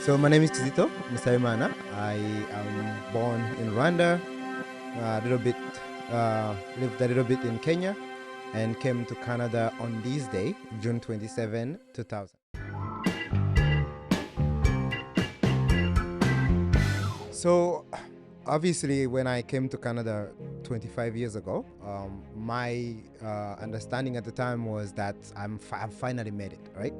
So my name is Kizito Musayimana. I am born in Rwanda, a little bit, lived a little bit in Kenya, and came to Canada on this day, June 27, 2000. So obviously when I came to Canada 25 years ago, my understanding at the time was that I've finally made it, right?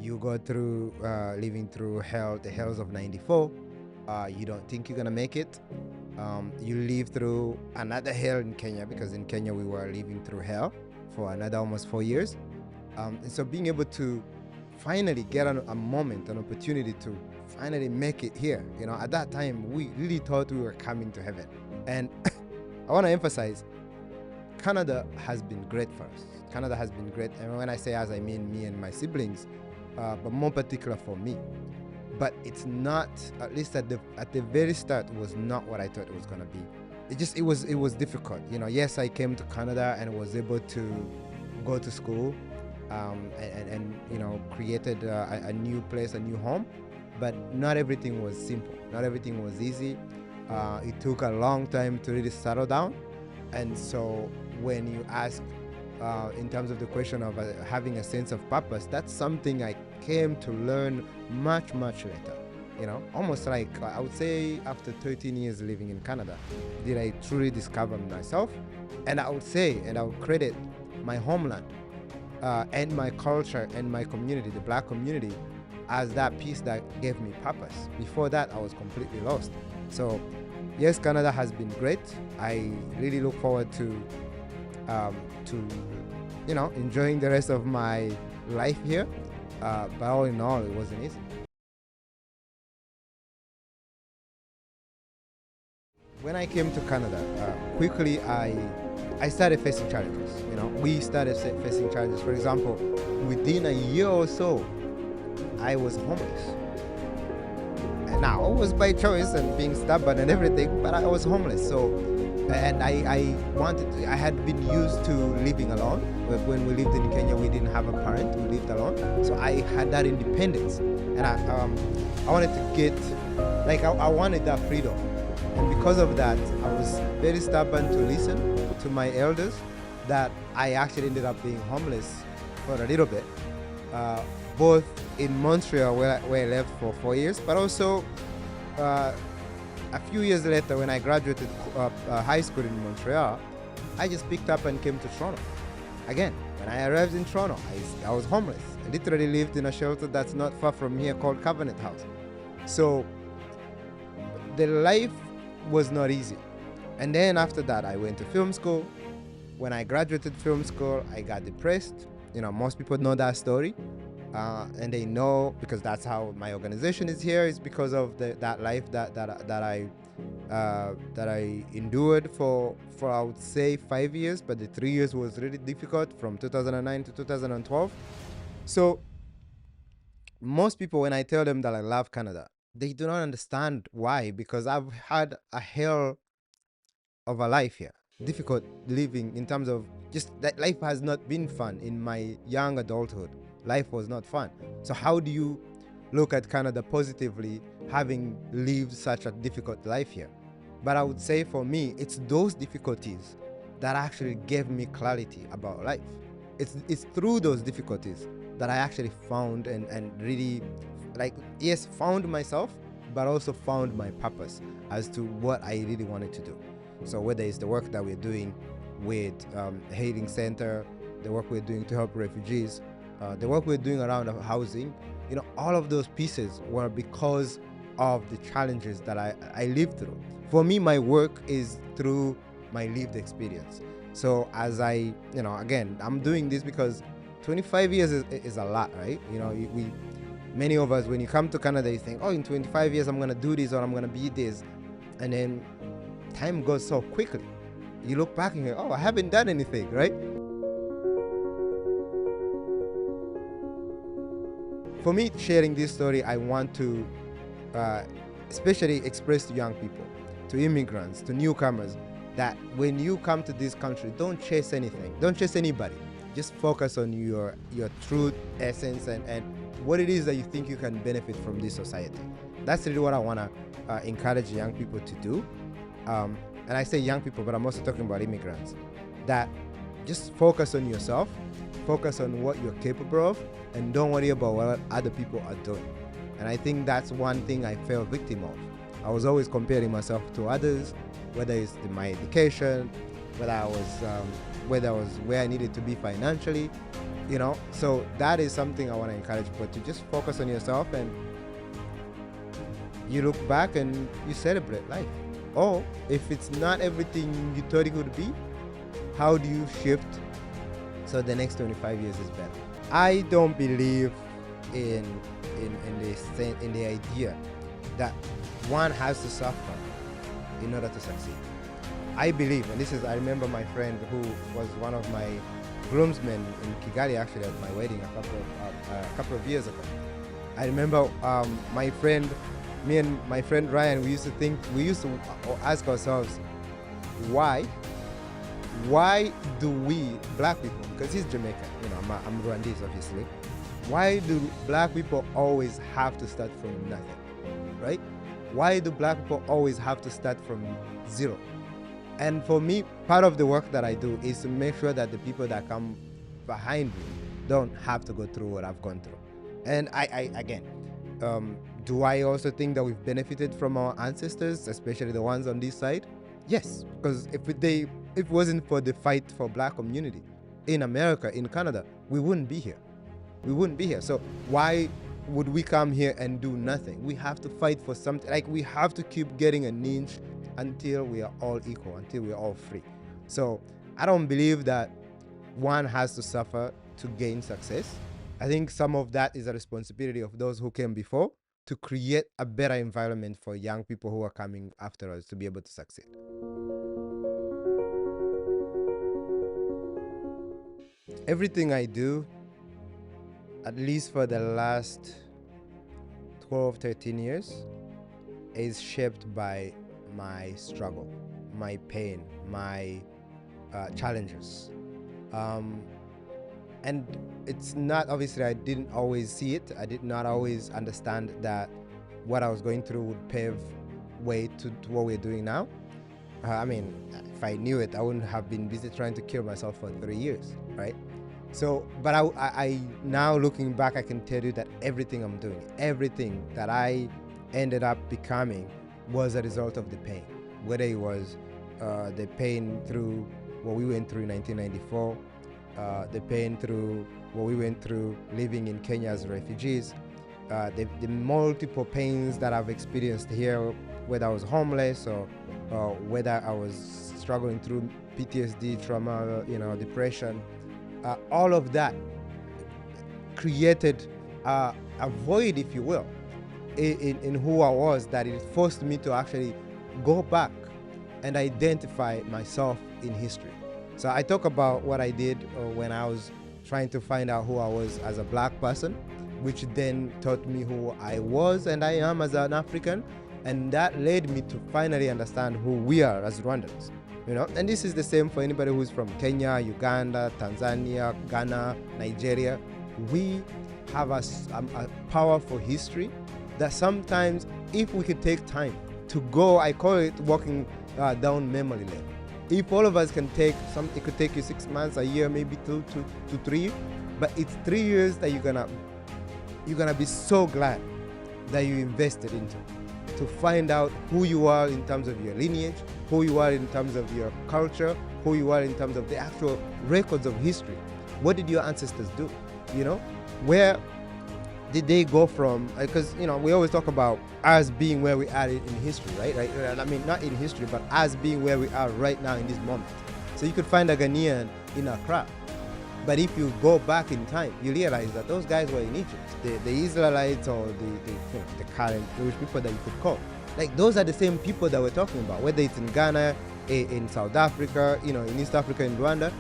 You go through living through the hells of 94. You don't think you're gonna make it. You live through another hell in Kenya, because in Kenya we were living through hell for another almost 4 years. And so being able to finally get a moment, an opportunity to finally make it here, at that time we really thought we were coming to heaven. And I want to emphasize, Canada has been great for us. Canada has been great, and when I say us, I mean me and my siblings, but more particular for me. But it's not, at least at the very start, was not what I thought it was gonna be. It was difficult. Yes, I came to Canada and was able to go to school, and created a new place, a new home. But not everything was simple. Not everything was easy. It took a long time to really settle down. And so when you ask, in terms of the question of having a sense of purpose, that's something I came to learn much, much later. Almost like, I would say after 13 years living in Canada, did I truly discover myself. And I would say, and I would credit my homeland, and my culture and my community, the Black community, as that piece that gave me purpose. Before that, I was completely lost. So yes, Canada has been great. I really look forward to enjoying the rest of my life here. But all in all, it wasn't easy. When I came to Canada, quickly I started facing challenges. We started facing challenges. For example, within a year or so, I was homeless. And now it was by choice and being stubborn and everything, but I was homeless. So, and I had been used to living alone. When we lived in Kenya, we didn't have a parent. We lived alone. So I had that independence, and I wanted to get, I wanted that freedom. And because of that, I was very stubborn to listen to my elders, that I actually ended up being homeless for a little bit, both in Montreal, where I lived for 4 years, but also a few years later when I graduated high school in Montreal, I just picked up and came to Toronto. Again, when I arrived in Toronto, I was homeless. I literally lived in a shelter that's not far from here called Covenant House. So the life was not easy. And then after that, I went to film school. When I graduated film school, I got depressed. Most people know that story. And they know, because that's how my organization is here, is because of that life that I endured for I would say 5 years, but the 3 years was really difficult, from 2009 to 2012. So most people, when I tell them that I love Canada, they do not understand why, because I've had a hell of a life here. Difficult living in terms of just that life has not been fun in my young adulthood. Life was not fun. So how do you look at Canada positively, having lived such a difficult life here? But I would say for me, it's those difficulties that actually gave me clarity about life. It's through those difficulties that I actually found and really, yes, found myself, but also found my purpose as to what I really wanted to do. So whether it's the work that we're doing with Healing Center, the work we're doing to help refugees, the work we're doing around housing, all of those pieces were because of the challenges that I lived through. For me, my work is through my lived experience. So as again, I'm doing this because 25 years is a lot, right? Many of us, when you come to Canada, you think, oh, in 25 years, I'm gonna do this or I'm gonna be this. And then time goes so quickly. You look back and you go, oh, I haven't done anything, right? For me, sharing this story, I want to especially express to young people, to immigrants, to newcomers, that when you come to this country, don't chase anything. Don't chase anybody. Just focus on your true essence and what it is that you think you can benefit from this society. That's really what I want to encourage young people to do. And I say young people, but I'm also talking about immigrants. That just focus on yourself, focus on what you're capable of, and don't worry about what other people are doing. And I think that's one thing I fell victim of. I was always comparing myself to others, whether it's my education, whether I was where I needed to be financially, So that is something I want to encourage people to just focus on yourself, and you look back and you celebrate life. Or if it's not everything you thought it would be, how do you shift so the next 25 years is better? I don't believe in the idea that one has to suffer in order to succeed. I believe, and I remember my friend who was one of my groomsmen in Kigali, actually at my wedding a couple of years ago. I remember me and my friend Ryan, we used to ask ourselves, why do we black people, because he's Jamaican, I'm Rwandese obviously, why do black people always have to start from nothing, right? Why do black people always have to start from zero? And for me, part of the work that I do is to make sure that the people that come behind me don't have to go through what I've gone through. And do I also think that we've benefited from our ancestors, especially the ones on this side? Yes, because if it wasn't for the fight for black community in America, in Canada, we wouldn't be here. We wouldn't be here. So why would we come here and do nothing? We have to fight for something. Like, we have to keep getting an inch until we are all equal, until we are all free. So I don't believe that one has to suffer to gain success. I think some of that is a responsibility of those who came before to create a better environment for young people who are coming after us to be able to succeed. Everything I do, at least for the last 12, 13 years, is shaped by my struggle, my pain, my challenges. And it's not, obviously, I didn't always see it. I did not always understand that what I was going through would pave way to what we're doing now. If I knew it, I wouldn't have been busy trying to kill myself for 3 years, right? So, but I now looking back, I can tell you that everything I'm doing, everything that I ended up becoming was a result of the pain. Whether it was the pain through what we went through in 1994, the pain through what we went through living in Kenya as refugees, the multiple pains that I've experienced here, whether I was homeless or whether I was struggling through PTSD, trauma, depression, all of that created a void, if you will, in who I was, that it forced me to actually go back and identify myself in history. So I talk about what I did when I was trying to find out who I was as a black person, which then taught me who I was and I am as an African, and that led me to finally understand who we are as Rwandans. And this is the same for anybody who's from Kenya, Uganda, Tanzania, Ghana, Nigeria. We have a powerful history that sometimes, if we could take time to go, I call it walking down memory lane. If all of us can take it could take you 6 months, a year, maybe 2 to 3, but it's 3 years that you're gonna be so glad that you invested into, to find out who you are in terms of your lineage, who you are in terms of your culture, who you are in terms of the actual records of history. What did your ancestors do? Where did they go from? Because we always talk about us being where we are in history, right? Not in history, but us being where we are right now in this moment. So you could find a Ghanaian in Accra, but if you go back in time, you realize that those guys were in Egypt. The Israelites, or the current Jewish people that you could call, like, those are the same people that we're talking about. Whether it's in Ghana, in South Africa, in East Africa, in Rwanda,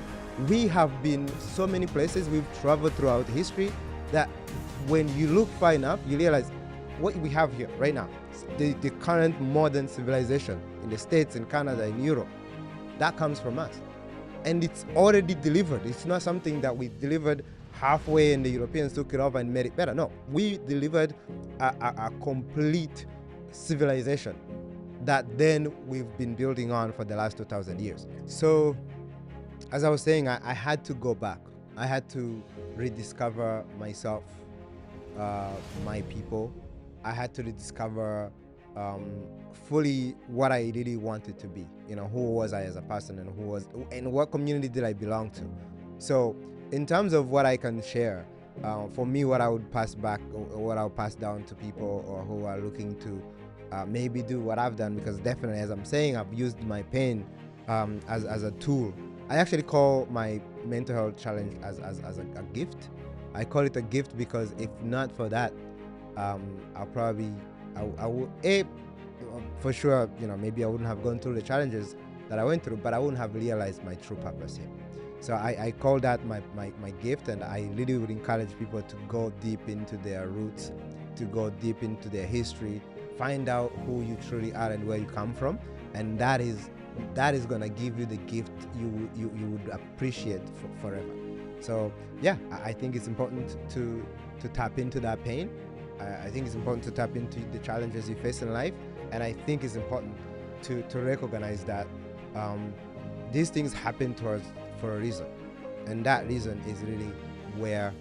we have been so many places. We've traveled throughout history that when you look far enough, you realize what we have here right now, the current modern civilization in the States, in Canada, in Europe, that comes from us. And it's already delivered. It's not something that we delivered halfway and the Europeans took it over and made it better. No, we delivered a complete civilization that then we've been building on for the last 2,000 years. So, as I was saying, I had to go back. I had to rediscover myself, my people. I had to rediscover fully what I really wanted to be. Who was I as a person, and what community did I belong to? So, in terms of what I can share, for me, what I would pass back, or what I'll pass down to people or who are looking to maybe do what I've done, because definitely, as I'm saying, I've used my pain as a tool. I actually call my mental health challenge as a gift. I call it a gift because if not for that, I would, for sure, maybe I wouldn't have gone through the challenges that I went through, but I wouldn't have realized my true purpose here. So I call that my gift, and I really would encourage people to go deep into their roots, to go deep into their history, find out who you truly are and where you come from, and that is going to give you the gift you would appreciate forever. So yeah, I think it's important to tap into that pain. I think it's important to tap into the challenges you face in life, and I think it's important to recognize that these things happen to us for a reason, and that reason is really where,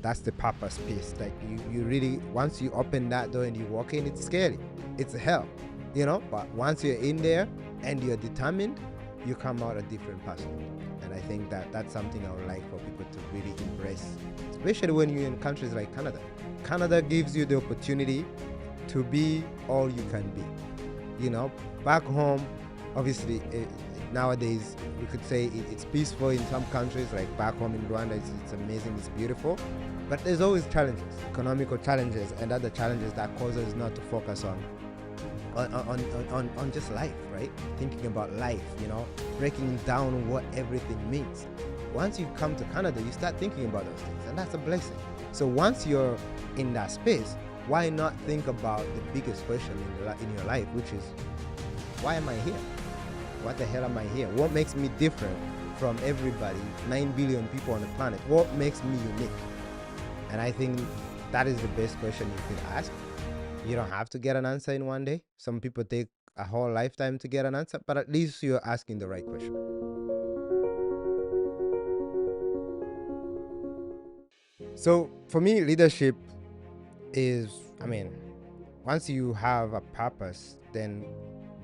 that's the purpose piece. Like you really, once you open that door and you walk in, it's scary, it's hell, but once you're in there and you're determined, you come out a different person. And I think that that's something I would like for people to really embrace, especially when you're in countries like Canada. Canada gives you the opportunity to be all you can be. Back home, obviously, nowadays we could say it's peaceful in some countries. Like back home in Rwanda, it's amazing, it's beautiful, but there's always challenges, economical challenges and other challenges that cause us not to focus on just life, right? Thinking about life, breaking down what everything means. Once you come to Canada, you start thinking about those things, and that's a blessing. So once you're in that space, why not think about the biggest question in your life, which is, why am I here? What the hell am I here? What makes me different from everybody, 9 billion people on the planet? What makes me unique? And I think that is the best question you could ask. You don't have to get an answer in one day. Some people take a whole lifetime to get an answer, but at least you're asking the right question. So for me, leadership is, once you have a purpose, then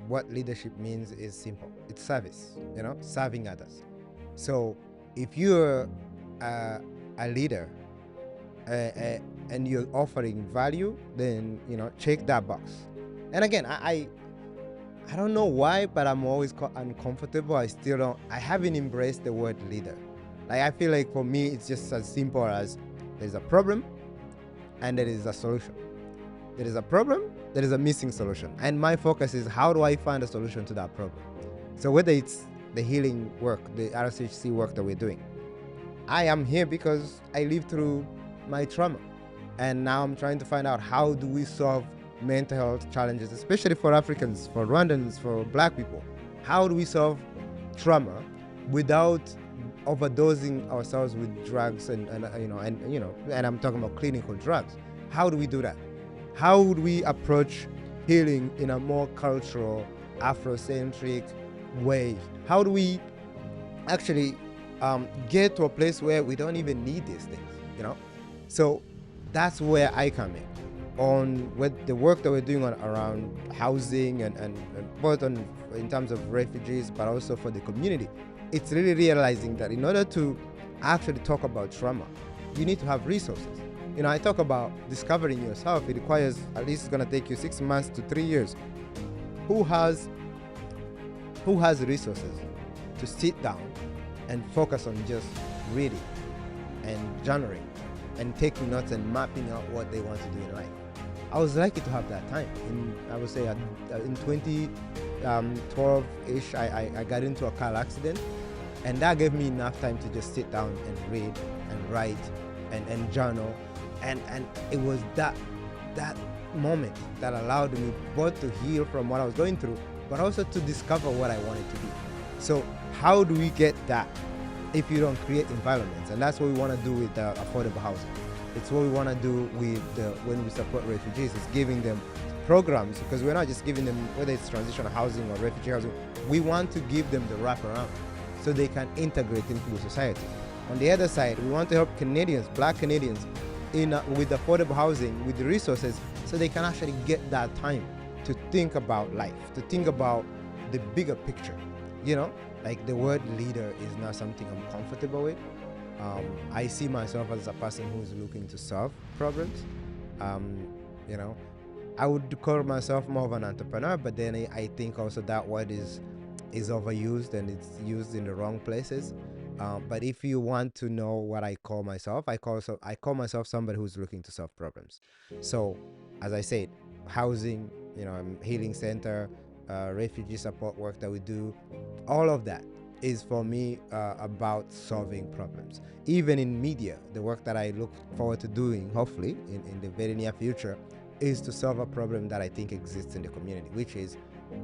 what leadership means is simple. It's service, serving others. So if you're a leader and you're offering value, then, check that box. And again, I don't know why, but I'm always uncomfortable. I haven't embraced the word leader. Like, I feel like for me, it's just as simple as there's a problem and there is a solution. There is a problem, there is a missing solution. And my focus is, how do I find a solution to that problem? So whether it's the healing work, the RSHC work that we're doing, I am here because I lived through my trauma. And now I'm trying to find out, how do we solve mental health challenges, especially for Africans, for Rwandans, for Black people? How do we solve trauma without overdosing ourselves with drugs and I'm talking about clinical drugs? How do we do that? How would we approach healing in a more cultural, Afrocentric way? How do we actually get to a place where we don't even need these things, So that's where I come in, on with the work that we're doing around housing and both in terms of refugees, but also for the community. It's really realizing that in order to actually talk about trauma, you need to have resources. I talk about discovering yourself. It requires, at least it's going to take you 6 months to 3 years. Who has resources to sit down and focus on just reading and journaling and taking notes and mapping out what they want to do in life? I was lucky to have that time. I would say in 2012-ish, I got into a car accident, and that gave me enough time to just sit down and read and write and journal. And it was that moment that allowed me both to heal from what I was going through, but also to discover what I wanted to be. So how do we get that if you don't create environments. And that's what we want to do with affordable housing. It's what we want to do with when we support refugees, is giving them programs, because we're not just giving them, whether it's transitional housing or refugee housing, we want to give them the wraparound so they can integrate into society. On the other side, we want to help Canadians, Black Canadians, with affordable housing, with the resources, so they can actually get that time to think about life, to think about the bigger picture. Like the word leader is not something I'm comfortable with. I see myself as a person who's looking to solve problems. I would call myself more of an entrepreneur, but then I think also that word is overused and it's used in the wrong places. But if you want to know what I call myself, I call myself somebody who's looking to solve problems. So, as I said, housing, healing center, refugee support work that we do, all of that is for me about solving problems. Even in media, the work that I look forward to doing, hopefully in the very near future, is to solve a problem that I think exists in the community, which is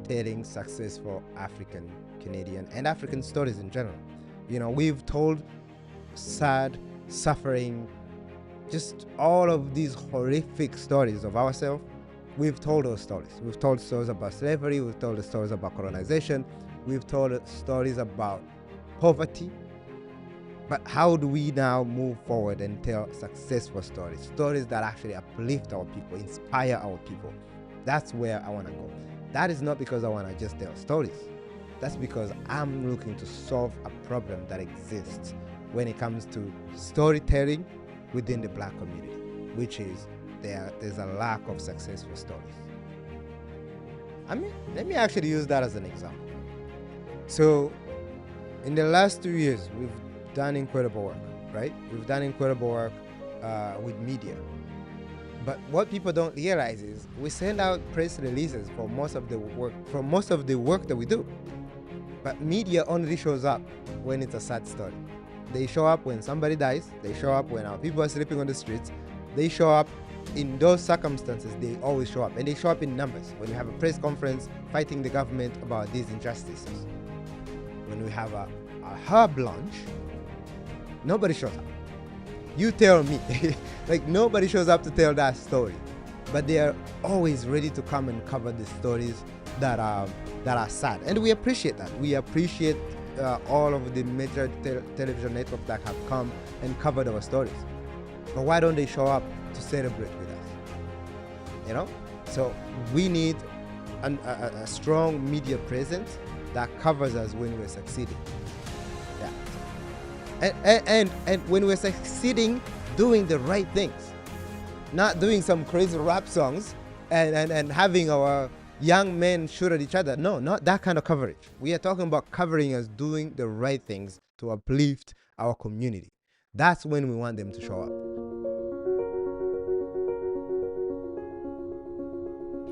telling successful African, Canadian, and African stories in general. We've told sad, suffering, just all of these horrific stories of ourselves. We've told those stories. We've told stories about slavery. We've told stories about colonization. We've told stories about poverty. But how do we now move forward and tell successful stories that actually uplift our people, inspire our people? That's where I want to go. That is not because I want to just tell stories. That's because I'm looking to solve a problem that exists when it comes to storytelling within the Black community, which is there's a lack of successful stories. Let me actually use that as an example. So, in the last 2 years, we've done incredible work, right? We've done incredible work with media. But what people don't realize is we send out press releases for most of the work that we do. But media only shows up when it's a sad story. They show up when somebody dies. They show up when our people are sleeping on the streets. They show up in those circumstances. They always show up, and they show up in numbers. When we have a press conference fighting the government about these injustices, when we have a herb launch, nobody shows up. You tell me. Like, nobody shows up to tell that story, but they are always ready to come and cover the stories that are sad, and we appreciate that. We appreciate all of the major television networks that have come and covered our stories. But why don't they show up to celebrate with us? So we need a strong media presence that covers us when we're succeeding. And when we're succeeding, doing the right things, not doing some crazy rap songs and having our young men shoot at each other. No, not that kind of coverage. We are talking about covering as doing the right things to uplift our community. That's when we want them to show up.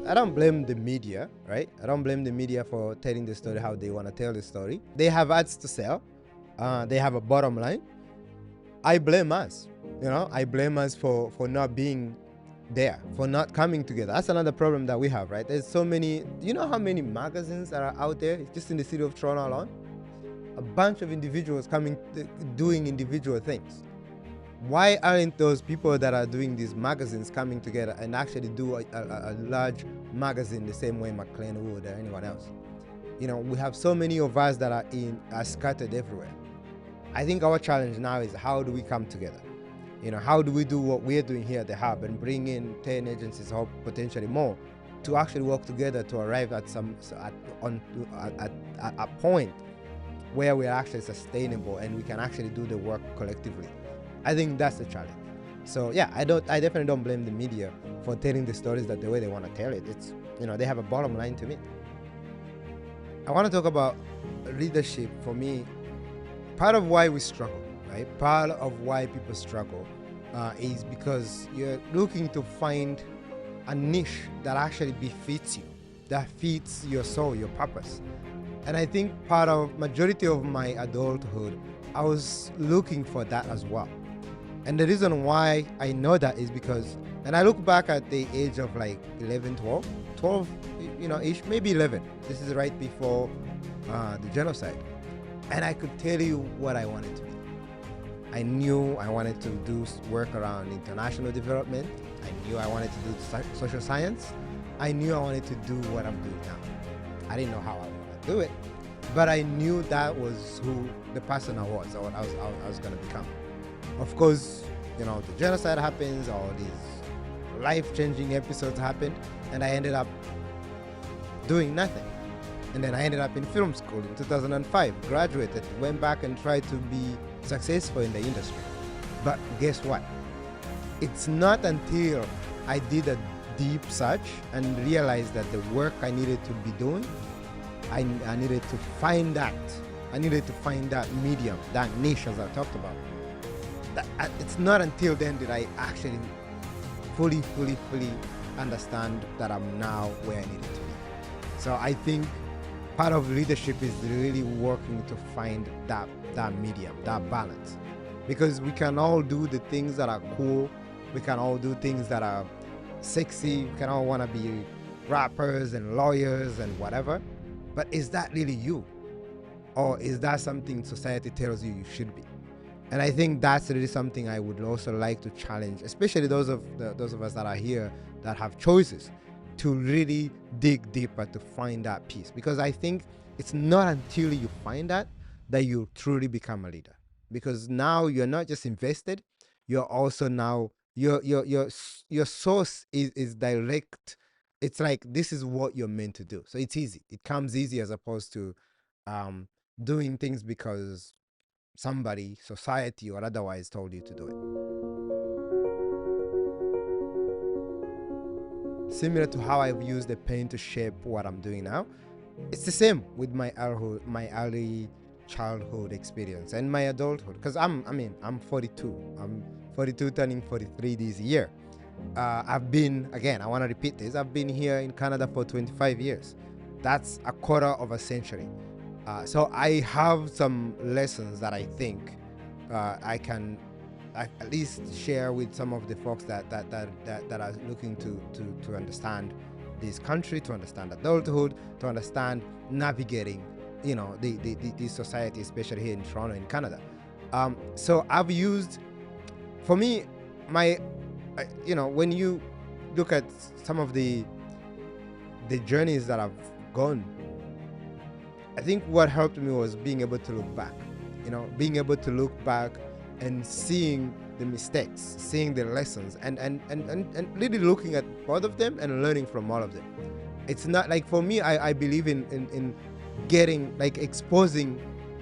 I don't blame the media, right? I don't blame the media for telling the story how they want to tell the story. They have ads to sell. They have a bottom line. I blame us. I blame us for not being there, for not coming together. That's another problem that we have, right? There's so many, how many magazines that are out there just in the city of Toronto alone? A bunch of individuals doing individual things. Why aren't those people that are doing these magazines coming together and actually do a large magazine the same way McLean would or anyone else? We have so many of us that are scattered everywhere. I think our challenge now is, how do we come together? How do we do what we're doing here at the Hub and bring in 10 agencies or potentially more to actually work together to arrive at a point where we're actually sustainable and we can actually do the work collectively. I think that's the challenge. So yeah, I definitely don't blame the media for telling the stories the way they want to tell it. It's, they have a bottom line to meet. I want to talk about leadership. For me, part of why we struggle, right? Part of why people struggle is because you're looking to find a niche that actually befits you, that fits your soul, your purpose. And I think majority of my adulthood, I was looking for that as well. And the reason why I know that is because, and I look back at the age of like 11, 12, ish, maybe 11. This is right before the genocide. and I could tell you what I wanted to be. I knew I wanted to do work around international development. I knew I wanted to do social science. I knew I wanted to do what I'm doing now. I didn't know how I would do it, but I knew that was who the person I was, or I was going to become. Of course, the genocide happens, all these life-changing episodes happened, and I ended up doing nothing. And then I ended up in film school in 2005, graduated, went back and tried to be successful in the industry. But guess what? It's not until I did a deep search and realized that the work I needed to be doing, I needed to find that. I needed to find that medium, that niche, as I talked about. It's not until then did I actually fully understand that I'm now where I needed to be. So I think part of leadership is really working to find that medium, that balance. Because we can all do the things that are cool. We can all do things that are sexy. We can all want to be rappers and lawyers and whatever. But is that really you? Or is that something society tells you should be? And I think that's really something I would also like to challenge, especially those of us that are here that have choices, to really dig deeper to find that piece. Because I think it's not until you find that you truly become a leader. Because now you're not just invested, you're also now your source is direct. It's like this is what you're meant to do. So it's easy. It comes easy as opposed to doing things because somebody, society, or otherwise told you to do it. Similar to how I've used the pain to shape what I'm doing now, it's the same with my early childhood experience and my adulthood. Because I'm 42. I'm 42, turning 43 this year. I've been, again, I want to repeat this, I've been here in Canada for 25 years. That's a quarter of a century. So I have some lessons that I think I can at least share with some of the folks that are looking to understand this country, to understand adulthood, to understand navigating, the society, especially here in Toronto, in Canada. So I've used, for me, when you look at some of the journeys that I've gone, I think what helped me was being able to look back, being able to look back and seeing the mistakes, seeing the lessons, and really looking at both of them and learning from all of them. It's not like, for me, I believe in getting, like, exposing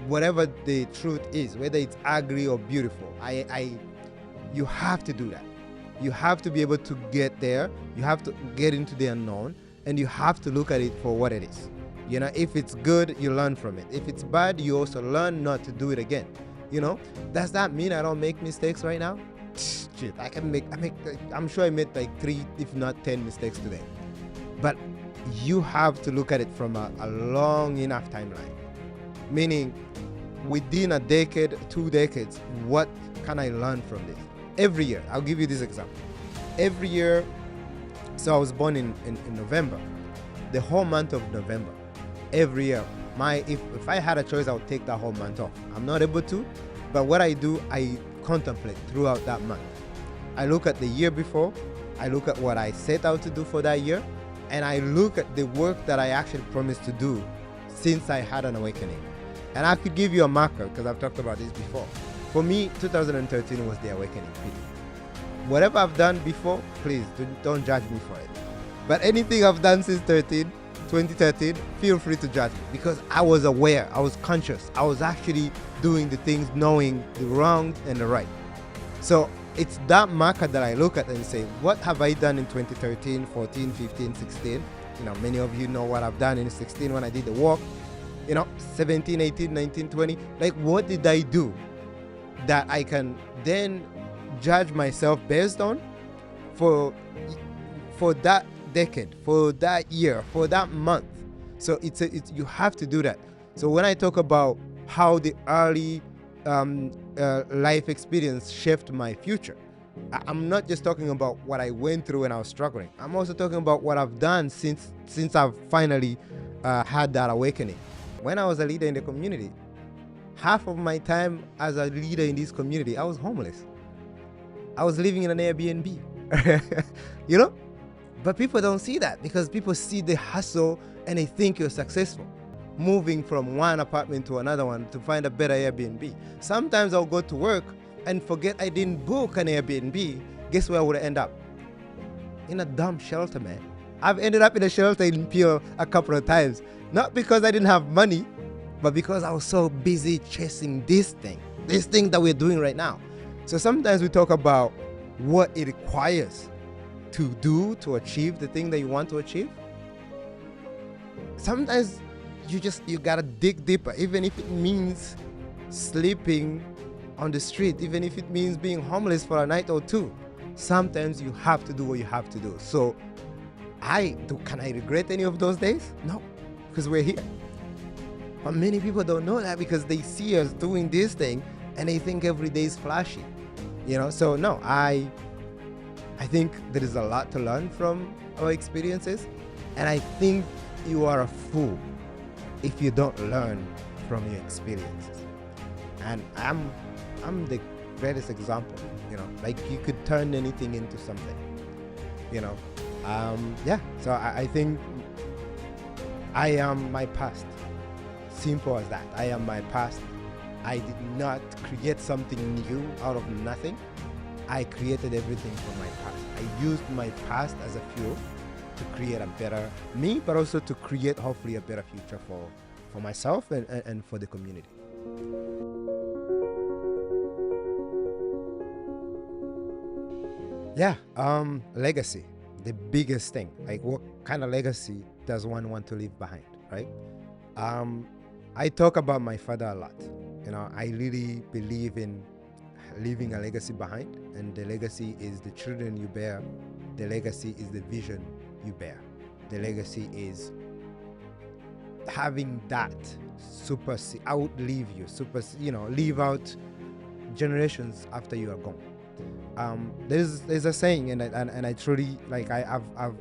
whatever the truth is, whether it's ugly or beautiful. You have to do that. You have to be able to get there. You have to get into the unknown, and you have to look at it for what it is. If it's good, you learn from it. If it's bad, you also learn not to do it again. Does that mean I don't make mistakes right now? Shit, I'm sure I made like 3, if not 10 mistakes today. But you have to look at it from a long enough timeline. Meaning, within a decade, 2 decades, what can I learn from this? Every year, I'll give you this example. Every year, so I was born in November. The whole month of November, every year, if I had a choice, I would take that whole month off. I'm not able to, but what I do, I contemplate throughout that month. I look at the year before, I look at what I set out to do for that year, and I look at the work that I actually promised to do since I had an awakening. And I could give you a marker, because I've talked about this before. For me, 2013 was the awakening period. Whatever I've done before, please don't judge me for it. But anything I've done since 2013, feel free to judge me, because I was aware, I was conscious, I was actually doing the things, knowing the wrong and the right. So it's that marker that I look at and say, what have I done in 2013, 14, 15, 16? Many of you know what I've done in 16 when I did the walk. 17, 18, 19, 20. Like, what did I do that I can then judge myself based on for that decade, for that year, for that month? So it's you have to do that. So when I talk about how the early life experience shaped my future, I'm not just talking about what I went through when I was struggling. I'm also talking about what I've done since I've finally had that awakening. When I was a leader in the community, half of my time as a leader in this community, I was homeless. I was living in an Airbnb. You know? But people don't see that because people see the hustle and they think you're successful. Moving from one apartment to another one to find a better Airbnb. Sometimes I'll go to work and forget I didn't book an Airbnb. Guess where I would end up? In a dumb shelter, man. I've ended up in a shelter in Peel a couple of times. Not because I didn't have money, but because I was so busy chasing this thing that we're doing right now. So sometimes we talk about what it requires to do to achieve the thing that you want to achieve. Sometimes you gotta dig deeper, even if it means sleeping on the street, even if it means being homeless for a night or two. Sometimes you have to do what you have to do. So can I regret any of those days? No, because we're here. But many people don't know that because they see us doing this thing and they think every day is flashy. So no, I think there is a lot to learn from our experiences, and I think you are a fool if you don't learn from your experiences. And I'm the greatest example. Like you could turn anything into something. So I think I am my past. Simple as that. I am my past. I did not create something new out of nothing. I created everything from my past. I used my past as a fuel to create a better me, but also to create hopefully a better future for myself and for the community. Yeah, legacy, the biggest thing. Like, what kind of legacy does one want to leave behind, right? I talk about my father a lot. I really believe in leaving a legacy behind, and the legacy is the children you bear. The legacy is the vision you bear. The legacy is having that outlive you, leave out generations after you are gone. There's a saying, and I truly I've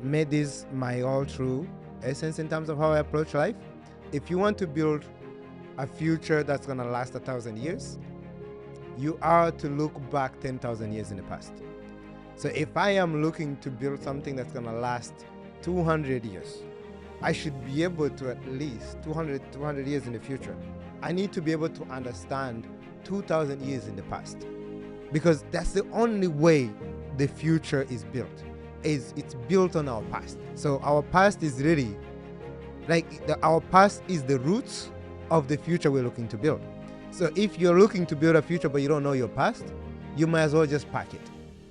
made this my all true essence in terms of how I approach life. If you want to build a future that's gonna last 1,000 years, you are to look back 10,000 years in the past. So if I am looking to build something that's gonna last 200 years, I should be able to at least 200 years in the future. I need to be able to understand 2,000 years in the past, because that's the only way the future is built. It's built on our past. So our past is really our past is the roots of the future we're looking to build. So if you're looking to build a future but you don't know your past, you might as well just pack it.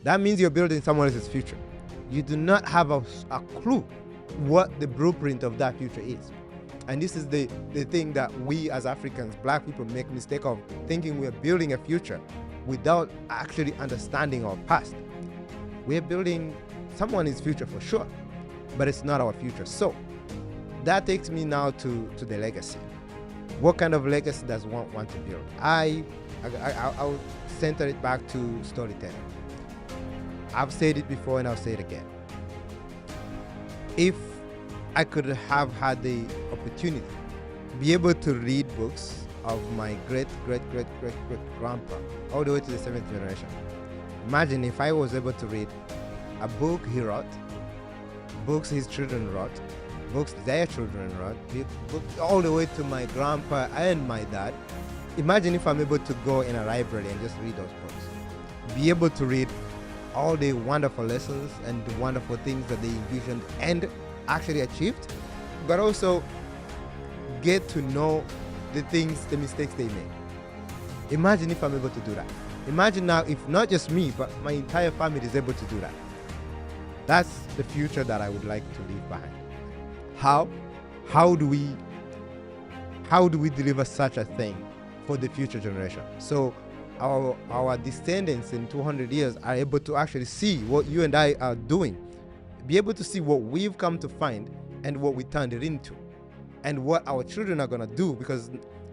That means you're building someone else's future. You do not have a clue what the blueprint of that future is. And this is the thing that we as Africans, black people, make mistake of, thinking we're building a future without actually understanding our past. We're building someone's future for sure, but it's not our future. So that takes me now to the legacy. What kind of legacy does one want to build? I'll center it back to storytelling. I've said it before and I'll say it again. If I could have had the opportunity to be able to read books of my great grandpa all the way to the 7th generation, imagine if I was able to read a book he wrote, books his children wrote, books their children wrote, books all the way to my grandpa and my dad. Imagine if I'm able to go in a library and just read those books. Be able to read all the wonderful lessons and the wonderful things that they envisioned and actually achieved, but also get to know the mistakes they made. Imagine if I'm able to do that. Imagine now if not just me, but my entire family is able to do that. That's the future that I would like to leave behind. How do we deliver such a thing for the future generation? So our descendants in 200 years are able to actually see what you and I are doing, be able to see what we've come to find and what we turned it into, and what our children are going to do, because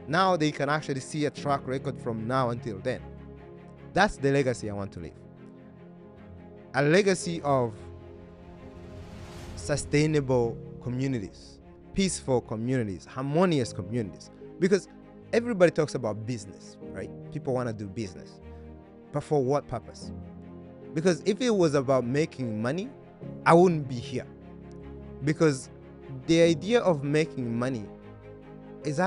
now they can actually see a track record from now until then. That's the legacy I want to leave. A legacy of sustainable communities, peaceful communities, harmonious communities. Because everybody talks about business, right? People want to do business, but for what purpose? Because if it was about making money, I wouldn't be here. Because the idea of making money is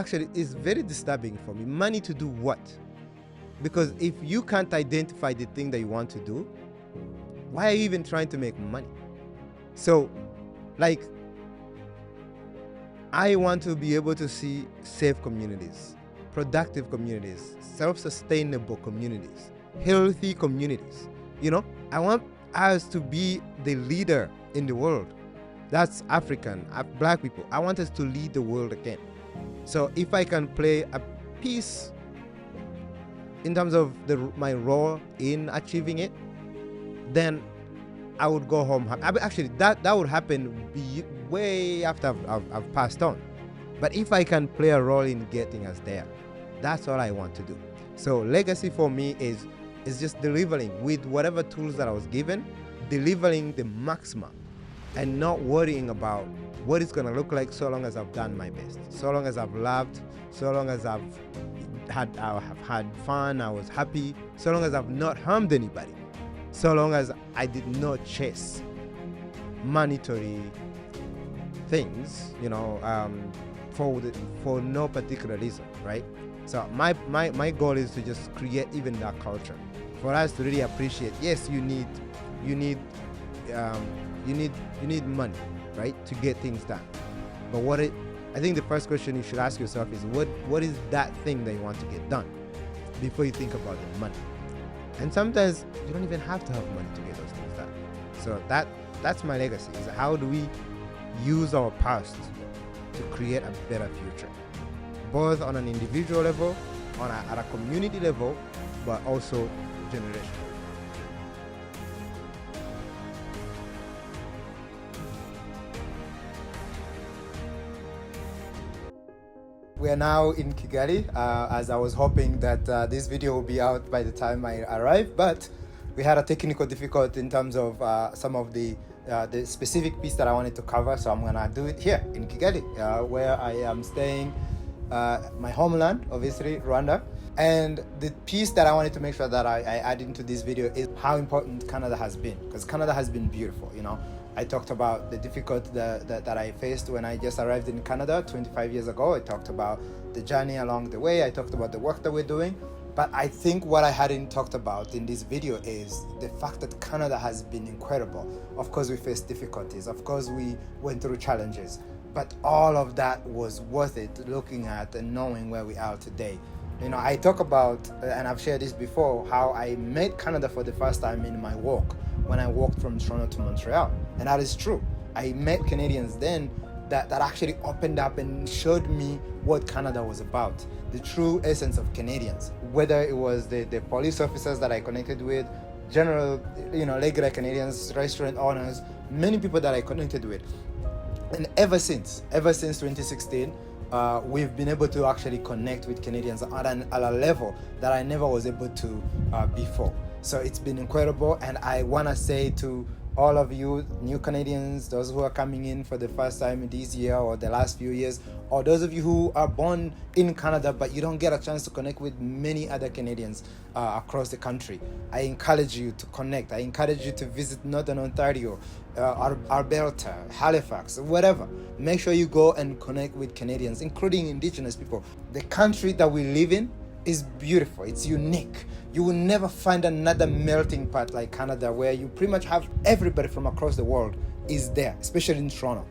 very disturbing for me. Money to do what? Because if you can't identify the thing that you want to do, why are you even trying to make money? So, like, I want to be able to see safe communities, productive communities, self-sustainable communities, healthy communities. I want us to be the leader in the world. That's African, black people. I want us to lead the world again. So if I can play a piece in terms of my role in achieving it, then I would go home. Actually, that would happen way after I've passed on. But if I can play a role in getting us there, that's all I want to do. So legacy for me is just delivering with whatever tools that I was given, delivering the maximum, and not worrying about what it's gonna look like, so long as I've done my best, so long as I've loved, so long as I have had fun, I was happy, so long as I've not harmed anybody, so long as I did not chase monetary things, for no particular reason, right? So my goal is to just create even that culture for us to really appreciate. Yes, you need money, right, to get things done. But I think the first question you should ask yourself is what is that thing that you want to get done before you think about the money. And sometimes you don't even have to have money to get those things done. So that's my legacy, is how do we use our past to create a better future, both on an individual level, at a community level, but also generational. We are now in Kigali, as I was hoping that this video will be out by the time I arrive, but we had a technical difficulty in terms of some of the specific piece that I wanted to cover, so I'm gonna do it here in Kigali, where I am staying, my homeland, obviously, Rwanda. And the piece that I wanted to make sure that I add into this video is how important Canada has been, because Canada has been beautiful. I talked about the difficulty that I faced when I just arrived in Canada 25 years ago. I talked about the journey along the way. I talked about the work that we're doing. But I think what I hadn't talked about in this video is the fact that Canada has been incredible. Of course, we faced difficulties. Of course, we went through challenges. But all of that was worth it, looking at and knowing where we are today. I talk about, and I've shared this before, how I met Canada for the first time in my walk when I walked from Toronto to Montreal. And that is true. I met Canadians then that actually opened up and showed me what Canada was about, the true essence of Canadians. Whether it was the police officers that I connected with, general, regular Canadians, restaurant owners, many people that I connected with. And ever since 2016, we've been able to actually connect with Canadians at a level that I never was able to before. So it's been incredible, and I want to say to all of you new Canadians, those who are coming in for the first time this year or the last few years, or those of you who are born in Canada but you don't get a chance to connect with many other Canadians across the country, I encourage you to connect. I encourage you to visit Northern Ontario, Alberta, Halifax, whatever. Make sure you go and connect with Canadians, including Indigenous people. The country that we live in is beautiful. It's unique. You will never find another melting pot like Canada, where you pretty much have everybody from across the world is there, especially in Toronto.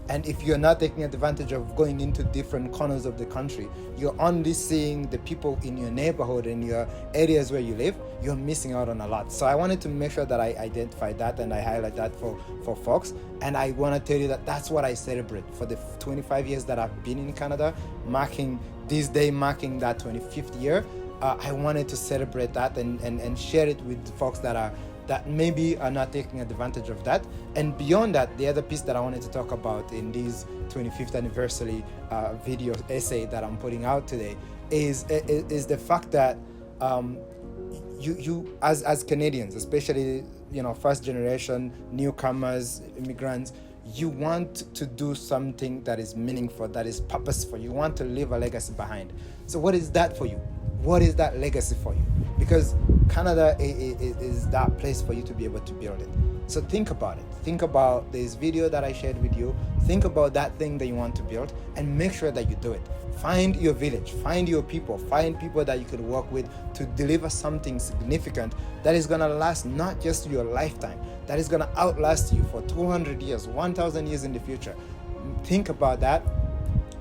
And if you're not taking advantage of going into different corners of the country, you're only seeing the people in your neighborhood and your areas where you live, you're missing out on a lot. So I wanted to make sure that I identify that and I highlight that for folks. And I want to tell you that that's what I celebrate for the 25 years that I've been in Canada, marking that 25th year. I wanted to celebrate that and share it with folks that maybe are not taking advantage of that. And beyond that, the other piece that I wanted to talk about in this 25th anniversary video essay that I'm putting out today is the fact that you as Canadians, especially first generation newcomers, immigrants, You want to do something that is meaningful, that is purposeful. You want to leave a legacy behind. So what is that for you? What is that legacy for you? Because Canada is that place for you to be able to build it. So think about it. Think about this video that I shared with you. Think about that thing that you want to build and make sure that you do it. Find your village, find your people, find people that you can work with to deliver something significant that is going to last not just your lifetime, that is going to outlast you for 200 years, 1,000 years in the future. Think about that.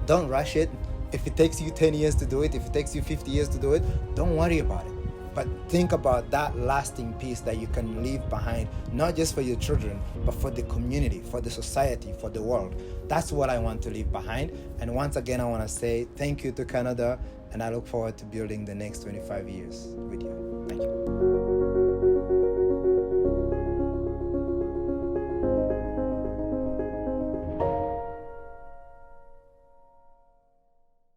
Don't rush it. If it takes you 10 years to do it, if it takes you 50 years to do it, don't worry about it. But think about that lasting piece that you can leave behind, not just for your children, but for the community, for the society, for the world. That's what I want to leave behind. And once again, I want to say thank you to Canada, and I look forward to building the next 25 years with you.